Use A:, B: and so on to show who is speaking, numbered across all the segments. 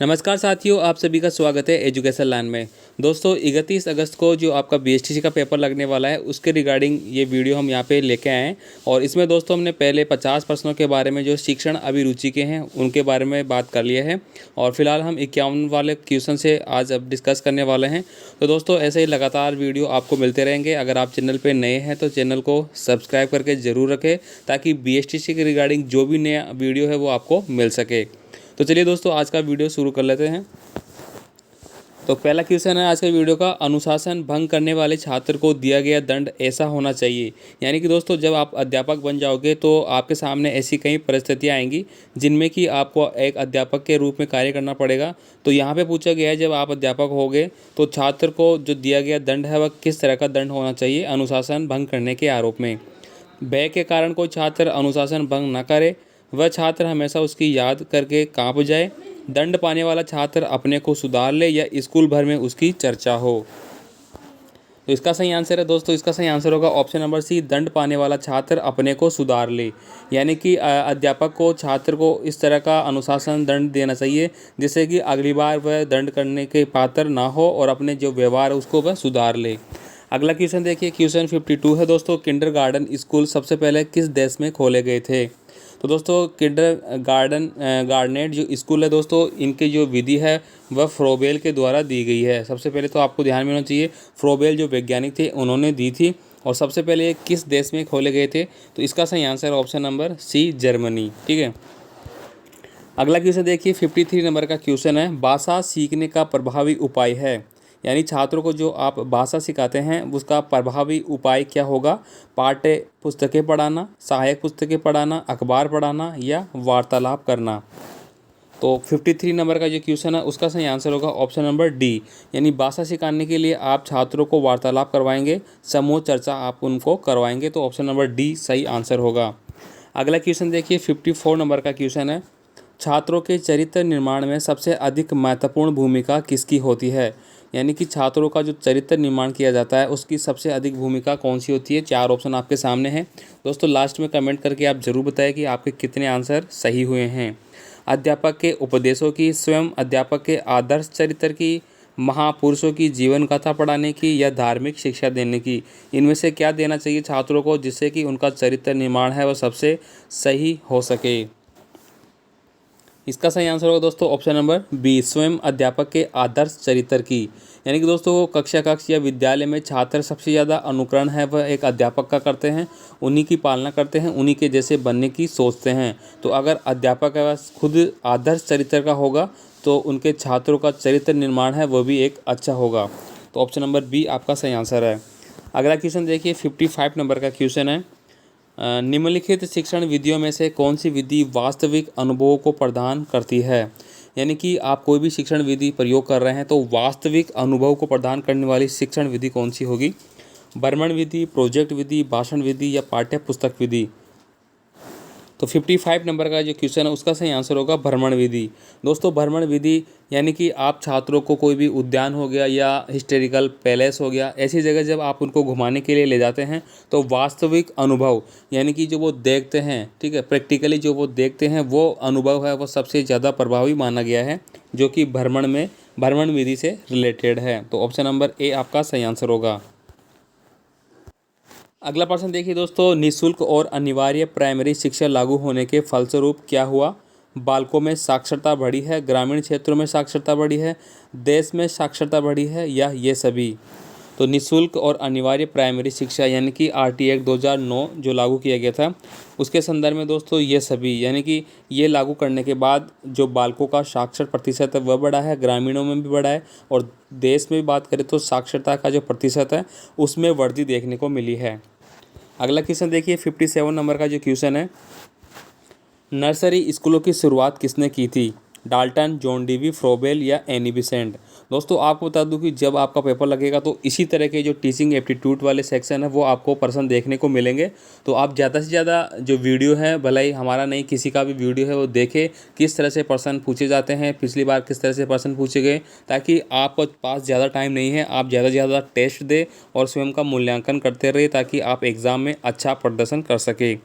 A: नमस्कार साथियों, आप सभी का स्वागत है एजुकेशन लाइन में। दोस्तों 31 अगस्त को जो आपका बीएसटीसी का पेपर लगने वाला है उसके रिगार्डिंग ये वीडियो हम यहाँ पे लेके आए हैं। और इसमें दोस्तों हमने पहले 50 प्रश्नों के बारे में जो शिक्षण अभिरुचि के हैं उनके बारे में बात कर लिया है और फिलहाल हम 51 वाले क्वेश्चन से आज अब डिस्कस करने वाले हैं। तो दोस्तों ऐसे ही लगातार वीडियो आपको मिलते रहेंगे। अगर आप चैनल पर नए हैं तो चैनल को सब्सक्राइब करके ज़रूर रखें ताकि बीएसटीसी के रिगार्डिंग जो भी नया वीडियो है वो आपको मिल सके। तो चलिए दोस्तों आज का वीडियो शुरू कर लेते हैं। तो पहला क्वेश्चन है आज के वीडियो का, अनुशासन भंग करने वाले छात्र को दिया गया दंड ऐसा होना चाहिए। यानी कि दोस्तों जब आप अध्यापक बन जाओगे तो आपके सामने ऐसी कई परिस्थितियां आएंगी जिनमें कि आपको एक अध्यापक के रूप में कार्य करना पड़ेगा। तो यहाँ पे पूछा गया है जब आप अध्यापक होगे तो छात्र को जो दिया गया दंड है वह किस तरह का दंड होना चाहिए अनुशासन भंग करने के आरोप में। भय के कारण कोई छात्र अनुशासन भंग न करे, वह छात्र हमेशा उसकी याद करके कांप जाए, दंड पाने वाला छात्र अपने को सुधार ले या स्कूल भर में उसकी चर्चा हो। तो इसका सही आंसर है दोस्तों, इसका सही आंसर होगा ऑप्शन नंबर सी, दंड पाने वाला छात्र अपने को सुधार ले। यानी कि अध्यापक को छात्र को इस तरह का अनुशासन दंड देना चाहिए जिससे कि अगली बार वह दंड करने के पात्र ना हो और अपने जो व्यवहार है उसको वह सुधार ले। अगला क्वेश्चन देखिए, क्वेश्चन 52 है दोस्तों, किंडरगार्टन स्कूल सबसे पहले किस देश में खोले गए थे। तो दोस्तों गार्डनेट जो स्कूल है दोस्तों, इनकी जो विधि है वह फ्रोबेल के द्वारा दी गई है। सबसे पहले तो आपको ध्यान में होना चाहिए फ्रोबेल जो वैज्ञानिक थे उन्होंने दी थी। और सबसे पहले ये किस देश में खोले गए थे, तो इसका सही answer option number C, Germany. ठीक है। अगला क्वेश्चन देखिए, 53 नंबर का क्वेश्चन है, भाषा सीखने का प्रभावी उपाय है। यानी छात्रों को जो आप भाषा सिखाते हैं उसका प्रभावी उपाय क्या होगा। पाठ्य पुस्तकें पढ़ाना, सहायक पुस्तकें पढ़ाना, अखबार पढ़ाना या वार्तालाप करना। तो 53 नंबर का जो क्वेश्चन है उसका सही आंसर होगा ऑप्शन नंबर डी, यानी भाषा सिखाने के लिए आप छात्रों को वार्तालाप करवाएंगे, समूह चर्चा आप उनको करवाएंगे। तो ऑप्शन नंबर डी सही आंसर होगा। अगला क्वेश्चन देखिए, 54 नंबर का क्वेश्चन है, छात्रों के चरित्र निर्माण में सबसे अधिक महत्वपूर्ण भूमिका किसकी होती है। यानी कि छात्रों का जो चरित्र निर्माण किया जाता है उसकी सबसे अधिक भूमिका कौन सी होती है। 4 ऑप्शन आपके सामने हैं दोस्तों, लास्ट में कमेंट करके आप ज़रूर बताएं कि आपके कितने आंसर सही हुए हैं। अध्यापक के उपदेशों की, स्वयं अध्यापक के आदर्श चरित्र की, महापुरुषों की जीवन कथा पढ़ाने की या धार्मिक शिक्षा देने की। इनमें से क्या देना चाहिए छात्रों को जिससे कि उनका चरित्र निर्माण है वह सबसे सही हो सके। इसका सही आंसर होगा दोस्तों ऑप्शन नंबर बी, स्वयं अध्यापक के आदर्श चरित्र की। यानी कि दोस्तों कक्ष या विद्यालय में छात्र सबसे ज़्यादा अनुकरण है वह एक अध्यापक का करते हैं, उन्हीं की पालना करते हैं, उन्हीं के जैसे बनने की सोचते हैं। तो अगर अध्यापक का खुद आदर्श चरित्र का होगा तो उनके छात्रों का चरित्र निर्माण है वह भी एक अच्छा होगा। तो ऑप्शन नंबर बी आपका सही आंसर है। अगला क्वेश्चन देखिए, 55 नंबर का क्वेश्चन है, निम्नलिखित शिक्षण विधियों में से कौन सी विधि वास्तविक अनुभवों को प्रदान करती है। यानी कि आप कोई भी शिक्षण विधि प्रयोग कर रहे हैं तो वास्तविक अनुभव को प्रदान करने वाली शिक्षण विधि कौन सी होगी। भ्रमण विधि, प्रोजेक्ट विधि, भाषण विधि या पाठ्य पुस्तक विधि। तो 55 नंबर का जो क्वेश्चन है उसका सही आंसर होगा भ्रमण विधि। दोस्तों भ्रमण विधि यानी कि आप छात्रों को कोई भी उद्यान हो गया या हिस्टोरिकल पैलेस हो गया, ऐसी जगह जब आप उनको घुमाने के लिए ले जाते हैं तो वास्तविक अनुभव यानी कि जो वो देखते हैं, ठीक है, प्रैक्टिकली जो वो देखते हैं वो अनुभव है वो सबसे ज़्यादा प्रभावी माना गया है जो कि भ्रमण विधि से रिलेटेड है। तो ऑप्शन नंबर ए आपका सही आंसर होगा। अगला प्रश्न देखिए दोस्तों, निःशुल्क और अनिवार्य प्राइमरी शिक्षा लागू होने के फलस्वरूप क्या हुआ। बालकों में साक्षरता बढ़ी है, ग्रामीण क्षेत्रों में साक्षरता बढ़ी है, देश में साक्षरता बढ़ी है या ये सभी। तो निःशुल्क और अनिवार्य प्राइमरी शिक्षा यानी कि आरटी एक्ट 2009 जो लागू किया गया था उसके संदर्भ में दोस्तों ये सभी यानी कि ये लागू करने के बाद जो बालकों का साक्षर प्रतिशत है वह बढ़ा है, ग्रामीणों में भी बढ़ा है और देश में भी बात करें तो साक्षरता का जो प्रतिशत है उसमें वृद्धि देखने को मिली है। अगला क्वेश्चन देखिए, 57 नंबर का जो क्वेश्चन है, नर्सरी स्कूलों की शुरुआत किसने की थी। डाल्टन, जॉन डीवी, फ्रोबेल या एनी बेसेंट। दोस्तों आपको बता दूं कि जब आपका पेपर लगेगा तो इसी तरह के जो टीचिंग एप्टीट्यूड वाले सेक्शन है वो आपको प्रश्न देखने को मिलेंगे। तो आप ज़्यादा से ज़्यादा जो वीडियो है, भले ही हमारा नहीं किसी का भी वीडियो है, वो देखें किस तरह से प्रश्न पूछे जाते हैं, पिछली बार किस तरह से प्रश्न पूछे गए, ताकि आपके पास ज़्यादा टाइम नहीं है, आप ज़्यादा से ज़्यादा टेस्ट दें और स्वयं का मूल्यांकन करते रहे ताकि आप एग्ज़ाम में अच्छा प्रदर्शन कर सकें।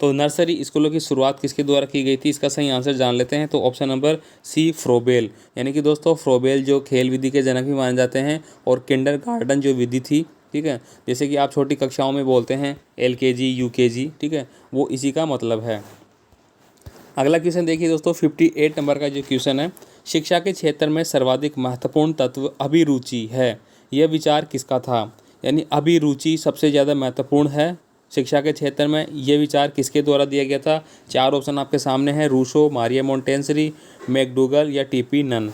A: तो नर्सरी स्कूलों की शुरुआत किसके द्वारा की गई थी, इसका सही आंसर जान लेते हैं। तो ऑप्शन नंबर सी फ्रोबेल, यानी कि दोस्तों फ्रोबेल जो खेल विधि के जनक भी माने जाते हैं, और किंडरगार्टन जो विधि थी, ठीक है, जैसे कि आप छोटी कक्षाओं में बोलते हैं LKG UKG, ठीक है, वो इसी का मतलब है। अगला क्वेश्चन देखिए दोस्तों, 58 नंबर का जो क्वेश्चन है, शिक्षा के क्षेत्र में सर्वाधिक महत्वपूर्ण तत्व अभिरुचि है, यह विचार किसका था। यानी अभिरुचि सबसे ज़्यादा महत्वपूर्ण है शिक्षा के क्षेत्र में, यह विचार किसके द्वारा दिया गया था। 4 ऑप्शन आपके सामने हैं, रूसो, मारिया मोंटेसरी, मैकडूगल या TP नन।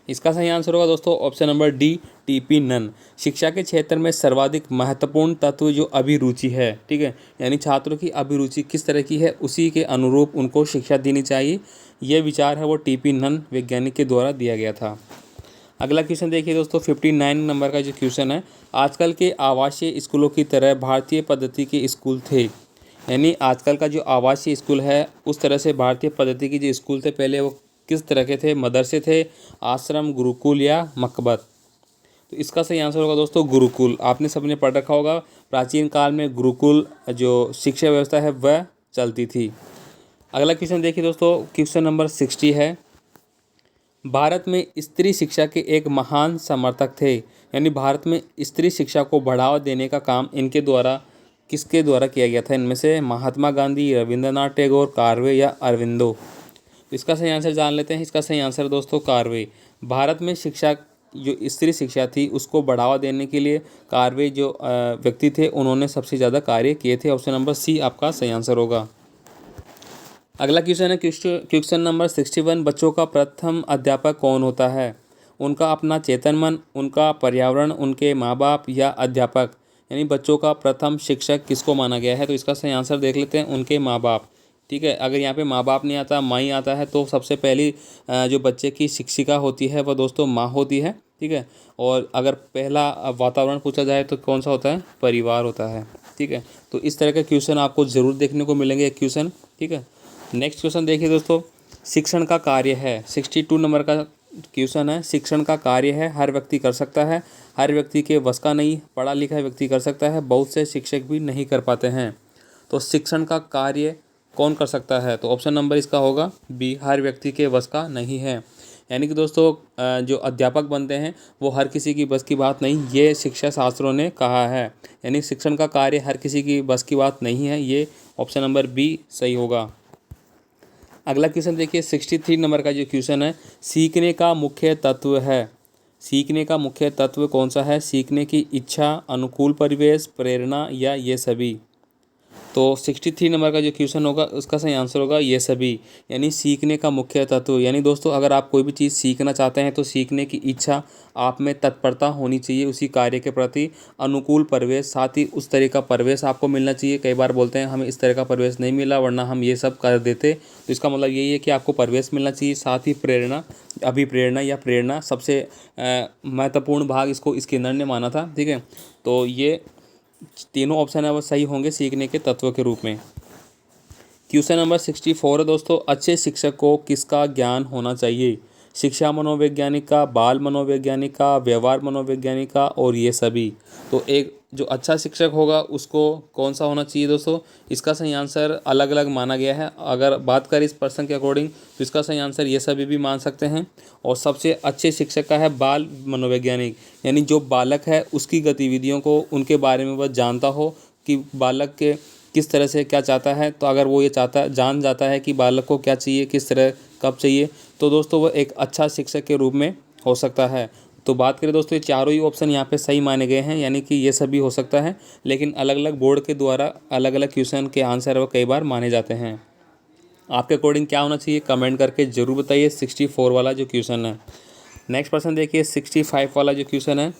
A: इसका सही आंसर होगा दोस्तों option number D, TP Nunn. शिक्षा के क्षेत्र में सर्वाधिक महत्वपूर्ण तत्व जो अभिरुचि है, ठीक है, यानी छात्रों की अभिरुचि किस तरह की है उसी के अनुरूप उनको शिक्षा देनी चाहिए, यह विचार है वो TP नन वैज्ञानिक के द्वारा दिया गया था। अगला क्वेश्चन देखिए दोस्तों, 59 नंबर का जो क्वेश्चन है, आजकल के आवासीय स्कूलों की तरह भारतीय पद्धति के स्कूल थे। यानी आजकल का जो आवासीय स्कूल है उस तरह से भारतीय पद्धति के जो स्कूल थे पहले वो किस तरह के थे, मदरसे थे, आश्रम, गुरुकुल या मकबत। तो इसका सही आंसर होगा दोस्तों गुरुकुल। आपने सबने पढ़ रखा होगा प्राचीन काल में गुरुकुल जो शिक्षा व्यवस्था है वह चलती थी। अगला क्वेश्चन देखिए दोस्तों, क्वेश्चन नंबर 60 है, भारत में स्त्री शिक्षा के एक महान समर्थक थे। यानी भारत में स्त्री शिक्षा को बढ़ावा देने का काम इनके द्वारा किसके द्वारा किया गया था, इनमें से महात्मा गांधी, रविंद्रनाथ टैगोर, कार्वे या अरविंदो। तो इसका सही आंसर जान लेते हैं। इसका सही आंसर दोस्तों कार्वे। भारत में शिक्षा जो स्त्री शिक्षा थी उसको बढ़ावा देने के लिए कार्वे जो व्यक्ति थे उन्होंने सबसे ज़्यादा कार्य किए थे। ऑप्शन नंबर सी आपका सही आंसर होगा। अगला क्वेश्चन है क्वेश्चन नंबर 61, बच्चों का प्रथम अध्यापक कौन होता है। उनका अपना चेतन मन, उनका पर्यावरण, उनके माँ बाप या अध्यापक। यानी बच्चों का प्रथम शिक्षक किसको माना गया है, तो इसका सही आंसर देख लेते हैं, उनके माँ बाप। ठीक है, अगर यहाँ पे माँ बाप नहीं आता, माँ ही आता है, तो सबसे पहली जो बच्चे की शिक्षिका होती है वह दोस्तों माँ होती है। ठीक है, और अगर पहला वातावरण पूछा जाए तो कौन सा होता है, परिवार होता है। ठीक है, तो इस तरह के क्वेश्चन आपको ज़रूर देखने को मिलेंगे एक क्वेश्चन। ठीक है, नेक्स्ट क्वेश्चन देखिए दोस्तों, शिक्षण का कार्य है। 62 नंबर का क्वेश्चन है, शिक्षण का कार्य है, हर व्यक्ति कर सकता है, हर व्यक्ति के वश का नहीं, पढ़ा लिखा व्यक्ति कर सकता है, बहुत से शिक्षक भी नहीं कर पाते हैं। तो शिक्षण का कार्य कौन कर सकता है, तो ऑप्शन नंबर इसका होगा बी, हर व्यक्ति के वश का नहीं है। यानी कि दोस्तों जो अध्यापक बनते हैं वो हर किसी की बस की बात नहीं, ये शिक्षा शास्त्रों ने कहा है। यानी शिक्षण का कार्य हर किसी की बस की बात नहीं है, ये ऑप्शन नंबर बी सही होगा। अगला क्वेश्चन देखिए, 63 नंबर का जो क्वेश्चन है, सीखने का मुख्य तत्व है। सीखने का मुख्य तत्व कौन सा है, सीखने की इच्छा, अनुकूल परिवेश, प्रेरणा या ये सभी। तो 63 नंबर का जो क्वेश्चन होगा उसका सही आंसर होगा ये सभी। यानी सीखने का मुख्य तत्व, यानी दोस्तों अगर आप कोई भी चीज़ सीखना चाहते हैं तो सीखने की इच्छा, आप में तत्परता होनी चाहिए उसी कार्य के प्रति, अनुकूल परिवेश, साथ ही उस तरह का परिवेश आपको मिलना चाहिए। कई बार बोलते हैं हमें इस तरह का परिवेश नहीं मिला वरना हम ये सब कर देते, तो इसका मतलब यही है कि आपको परिवेश मिलना चाहिए। साथ ही प्रेरणा, अभिप्रेरणा या प्रेरणा, सबसे महत्वपूर्ण भाग इसको स्किनर ने माना था। ठीक है, तो ये तीनों ऑप्शन है वो सही होंगे सीखने के तत्व के रूप में। क्वेश्चन नंबर 64 है दोस्तों, अच्छे शिक्षक को किसका ज्ञान होना चाहिए। शिक्षा मनोवैज्ञानिक का, बाल मनोवैज्ञानिक का, व्यवहार मनोवैज्ञानिक का और ये सभी। तो एक जो अच्छा शिक्षक होगा उसको कौन सा होना चाहिए दोस्तों, इसका सही आंसर अलग अलग माना गया है। अगर बात करें इस पर्सन के अकॉर्डिंग तो इसका सही आंसर ये सभी भी मान सकते हैं। और सबसे अच्छे शिक्षक का है बाल मनोवैज्ञानिक, यानी जो बालक है उसकी गतिविधियों को, उनके बारे में वह जानता हो कि बालक के किस तरह से क्या चाहता है। तो अगर वो ये जान जाता है कि बालक को क्या चाहिए, किस तरह कब चाहिए, तो दोस्तों वो एक अच्छा शिक्षक के रूप में हो सकता है। तो बात करें दोस्तों, ये चारों ही ऑप्शन यहाँ पे सही माने गए हैं, यानी कि ये सभी हो सकता है, लेकिन अलग अलग बोर्ड के द्वारा अलग अलग क्वेश्चन के आंसर वो कई बार माने जाते हैं। आपके अकॉर्डिंग क्या होना चाहिए कमेंट करके ज़रूर बताइए। 64 वाला जो क्वेश्चन है। नेक्स्ट पर्सन देखिए, 65 वाला जो क्वेश्चन है,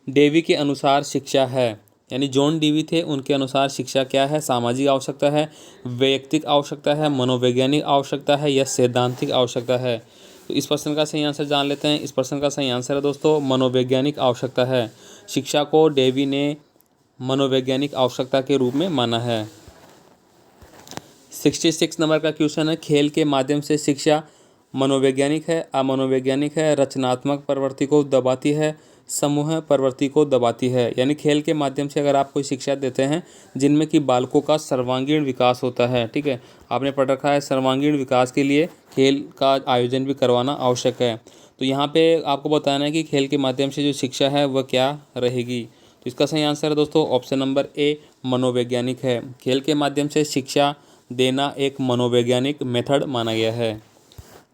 A: डेवी के अनुसार शिक्षा है, यानी जॉन डीवी थे, उनके अनुसार शिक्षा क्या है। सामाजिक आवश्यकता है, वैयक्तिक आवश्यकता है, मनोवैज्ञानिक आवश्यकता है या सैद्धांतिक आवश्यकता है। तो इस प्रश्न का सही आंसर जान लेते हैं। इस प्रश्न का सही आंसर है दोस्तों मनोवैज्ञानिक आवश्यकता है। शिक्षा को डेवी ने मनोवैज्ञानिक आवश्यकता के रूप में माना है। 66 नंबर का क्वेश्चन है, खेल के माध्यम से शिक्षा मनोवैज्ञानिक है, अमनोवैज्ञानिक है, रचनात्मक प्रवृत्ति को दबाती है, समूह प्रवृत्ति को दबाती है। यानी खेल के माध्यम से अगर आप कोई शिक्षा देते हैं जिनमें कि बालकों का सर्वांगीण विकास होता है, ठीक है, आपने पढ़ रखा है सर्वांगीण विकास के लिए खेल का आयोजन भी करवाना आवश्यक है। तो यहाँ पे आपको बताना है कि खेल के माध्यम से जो शिक्षा है वह क्या रहेगी। तो इसका सही आंसर है दोस्तों ऑप्शन नंबर ए मनोवैज्ञानिक है। खेल के माध्यम से शिक्षा देना एक मनोवैज्ञानिक मेथड माना गया है।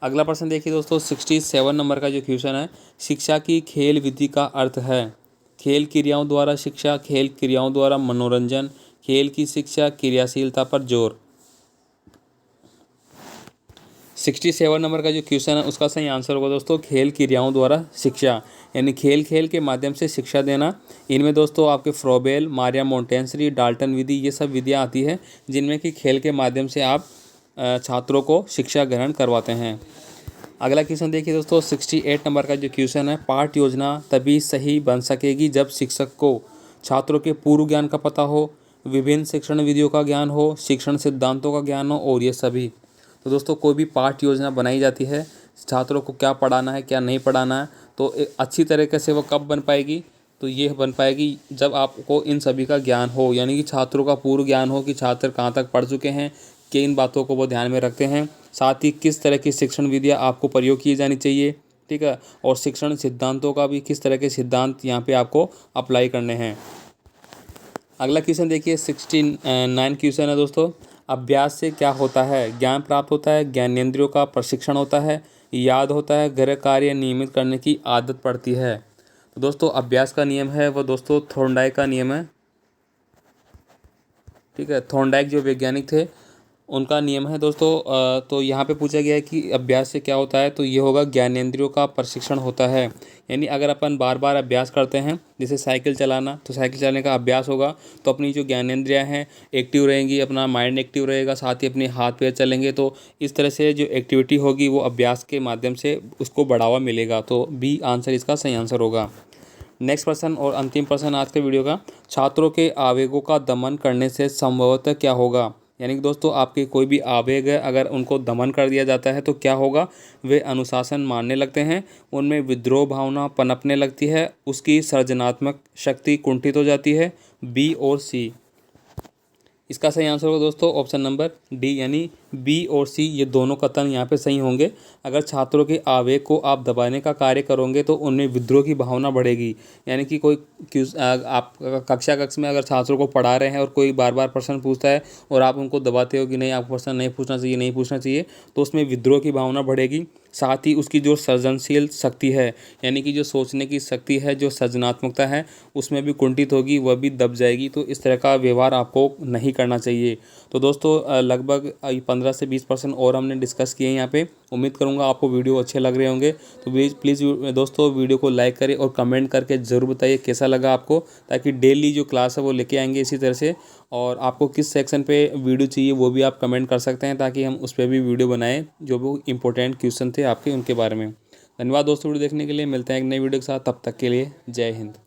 A: अगला प्रश्न देखिए दोस्तों 67 नंबर का जो क्वेश्चन है, शिक्षा की खेल विधि का अर्थ है। खेल क्रियाओं द्वारा शिक्षा, खेल क्रियाओं द्वारा मनोरंजन, खेल की शिक्षा, क्रियाशीलता पर जोर। 67 नंबर का जो क्वेश्चन है उसका सही आंसर होगा दोस्तों खेल क्रियाओं द्वारा शिक्षा, यानी खेल खेल के माध्यम से शिक्षा देना। इनमें दोस्तों आपके फ्रोबेल, मारिया मोंटेसरी, डाल्टन विधि, ये सब विधियाँ आती है जिनमें कि खेल के माध्यम से आप छात्रों को शिक्षा ग्रहण करवाते हैं। अगला क्वेश्चन देखिए दोस्तों 68 नंबर का जो क्वेश्चन है, पाठ योजना तभी सही बन सकेगी जब शिक्षक को छात्रों के पूर्व ज्ञान का पता हो, विभिन्न शिक्षण विधियों का ज्ञान हो, शिक्षण सिद्धांतों का ज्ञान हो और ये सभी। तो दोस्तों कोई भी पाठ योजना बनाई जाती है, छात्रों को क्या पढ़ाना है क्या नहीं पढ़ाना है, तो एक अच्छी तरीके से वो कब बन पाएगी, तो ये बन पाएगी जब आपको इन सभी का ज्ञान हो, यानी कि छात्रों का पूर्व ज्ञान हो कि छात्र कहाँ तक पढ़ चुके हैं, किन बातों को वो ध्यान में रखते हैं, साथ ही किस तरह की शिक्षण विधियाँ आपको प्रयोग की जानी चाहिए, ठीक है, और शिक्षण सिद्धांतों का भी किस तरह के सिद्धांत यहाँ पे आपको अप्लाई करने हैं। अगला क्वेश्चन देखिए 69 क्वेश्चन है दोस्तों, अभ्यास से क्या होता है। ज्ञान प्राप्त होता है, ज्ञानेंद्रियों का प्रशिक्षण होता है, याद होता है, गृह कार्य नियमित करने की आदत पड़ती है। तो दोस्तों अभ्यास का नियम है वो दोस्तों थॉर्नडाइक का नियम है, ठीक है, थॉर्नडाइक जो वैज्ञानिक थे उनका नियम है दोस्तों। तो यहाँ पे पूछा गया है कि अभ्यास से क्या होता है, तो ये होगा ज्ञानेंद्रियों का प्रशिक्षण होता है। यानी अगर अपन बार बार अभ्यास करते हैं, जैसे साइकिल चलाना, तो साइकिल चलाने का अभ्यास होगा तो अपनी जो ज्ञानेंद्रियाँ हैं एक्टिव रहेंगी, अपना माइंड एक्टिव रहेगा, साथ ही अपने हाथ पैर चलेंगे, तो इस तरह से जो एक्टिविटी होगी वो अभ्यास के माध्यम से उसको बढ़ावा मिलेगा। तो बी आंसर इसका सही आंसर होगा। नेक्स्ट प्रश्न और अंतिम प्रश्न आज के वीडियो का, छात्रों के आवेगों का दमन करने से संभवतः क्या होगा। यानी कि दोस्तों आपके कोई भी आवेग है अगर उनको दमन कर दिया जाता है तो क्या होगा, वे अनुशासन मानने लगते हैं, उनमें विद्रोह भावना पनपने लगती है, उसकी सृजनात्मक शक्ति कुंठित हो जाती है। बी और सी, इसका सही आंसर होगा दोस्तों ऑप्शन नंबर डी, यानी बी और सी ये दोनों कथन यहाँ पे सही होंगे। अगर छात्रों के आवेग को आप दबाने का कार्य करोगे तो उनमें विद्रोह की भावना बढ़ेगी। यानी कि कोई आप कक्षा में अगर छात्रों को पढ़ा रहे हैं और कोई बार बार प्रश्न पूछता है और आप उनको दबाते हो कि नहीं आपको प्रश्न नहीं पूछना चाहिए, नहीं पूछना चाहिए, तो उसमें विद्रोह की भावना बढ़ेगी। साथ ही उसकी जो सृजनशील शक्ति है, यानी कि जो सोचने की शक्ति है, जो सृजनात्मकता है, उसमें भी कुंठित होगी, वह भी दब जाएगी। तो इस तरह का व्यवहार आपको नहीं करना चाहिए। तो दोस्तों लगभग 15 से 20% और हमने डिस्कस किए हैं यहाँ पे। उम्मीद करूँगा आपको वीडियो अच्छे लग रहे होंगे। तो प्लीज़ दोस्तों वीडियो को लाइक करें और कमेंट करके ज़रूर बताइए कैसा लगा आपको, ताकि डेली जो क्लास है वो लेके आएंगे इसी तरह से। और आपको किस सेक्शन पे वीडियो चाहिए वो भी आप कमेंट कर सकते हैं, ताकि हम उस पर भी वीडियो बनाएं जो भी इंपॉर्टेंट क्वेश्चन थे आपके उनके बारे में। धन्यवाद दोस्तों वीडियो देखने के लिए। मिलते हैं एक नई वीडियो के साथ, तब तक के लिए जय हिंद।